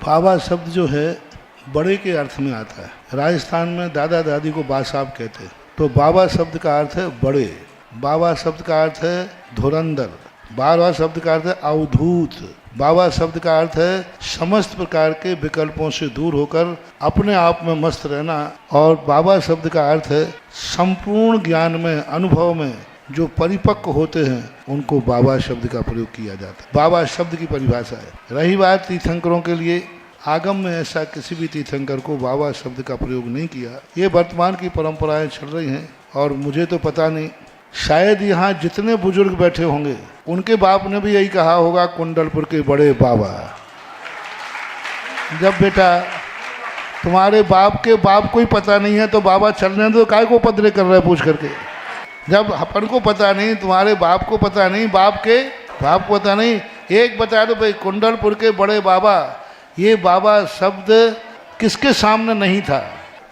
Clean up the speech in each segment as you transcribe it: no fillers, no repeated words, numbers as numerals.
बाबा शब्द जो है बड़े के अर्थ में आता है। राजस्थान में दादा दादी को बा साहब कहते हैं, तो बाबा शब्द का अर्थ है बड़े। बाबा शब्द का अर्थ है धुरंधर। बाबा शब्द का अर्थ है अवधूत। बाबा शब्द का अर्थ है समस्त प्रकार के विकल्पों से दूर होकर अपने आप में मस्त रहना। और बाबा शब्द का अर्थ है संपूर्ण ज्ञान में, अनुभव में जो परिपक्व होते हैं उनको बाबा शब्द का प्रयोग किया जाता है। बाबा शब्द की परिभाषा है। रही बात तीर्थंकरों के लिए, आगम में ऐसा किसी भी तीर्थंकर को बाबा शब्द का प्रयोग नहीं किया। ये वर्तमान की परंपराएं चल रही हैं और मुझे तो पता नहीं, शायद यहाँ जितने बुजुर्ग बैठे होंगे उनके बाप ने भी यही कहा होगा, कुंडलपुर के बड़े बाबा। जब बेटा तुम्हारे बाप के बाप को ही पता नहीं है तो बाबा चलने दो, काय को पदरे कर रहे पूछ करके। जब अपन को पता नहीं, तुम्हारे बाप को पता नहीं, बाप के बाप को पता नहीं, एक बता दो भाई कुंडलपुर के बड़े बाबा। ये बाबा शब्द किसके सामने नहीं था?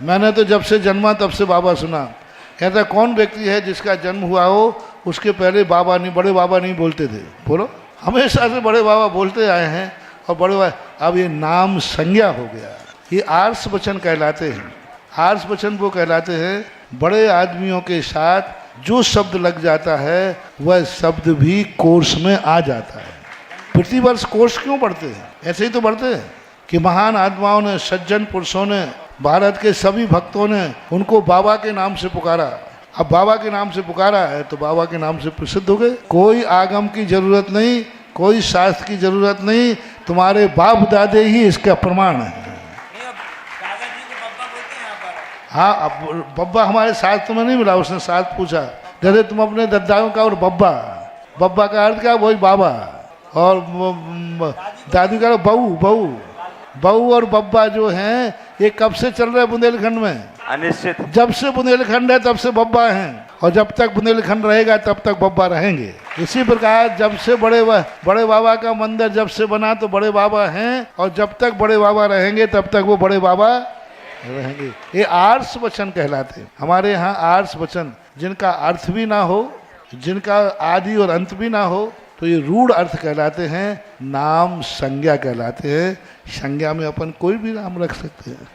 मैंने तो जब से जन्मा तब से बाबा सुना। ऐसा कौन व्यक्ति है जिसका जन्म हुआ हो उसके पहले बाबा नहीं, बड़े बाबा नहीं बोलते थे? बोलो, हमेशा से बड़े बाबा बोलते आए हैं। और बड़े बाबा अब ये नाम संज्ञा हो गया। ये आर्ष वचन कहलाते हैं। आर्ष वचन वो कहलाते हैं बड़े आदमियों के साथ जो शब्द लग जाता है वह शब्द भी कोर्स में आ जाता है। प्रतिवर्ष कोर्स क्यों बढ़ते हैं? ऐसे ही तो बढ़ते हैं कि महान आत्माओं ने, सज्जन पुरुषों ने, भारत के सभी भक्तों ने उनको बाबा के नाम से पुकारा। अब बाबा के नाम से पुकारा है तो बाबा के नाम से प्रसिद्ध हो गए। कोई आगम की जरूरत नहीं, कोई शास्त्र की जरूरत नहीं, तुम्हारे बाप दादे ही इसका प्रमाण है। हाँ, अब बब्बा हमारे शास्त्र में नहीं मिला। उसने शास्त्र पूछा, जैसे तुम अपने दद्दाओं का और बब्बा, बब्बा का अर्थ क्या? वही बाबा। और दादी का बहू, बहू बहू और बब्बा जो हैं ये कब से चल रहे हैं बुंदेलखंड में? अनिश्चित। जब से बुंदेलखंड है तब से बब्बा हैं, और जब तक बुंदेलखंड रहेगा तब तक बब्बा रहेंगे। इसी प्रकार जब से बड़े बाबा का मंदिर जब से बना तो बड़े बाबा हैं, और जब तक बड़े बाबा रहेंगे तब तक वो बड़े बाबा रहेंगे। ये आर्ष वचन कहलाते हैं। हमारे यहाँ आर्ष वचन जिनका अर्थ भी ना हो, जिनका आदि और अंत भी ना हो, तो ये रूढ़ अर्थ कहलाते हैं, नाम संज्ञा कहलाते हैं। संज्ञा में अपन कोई भी नाम रख सकते हैं।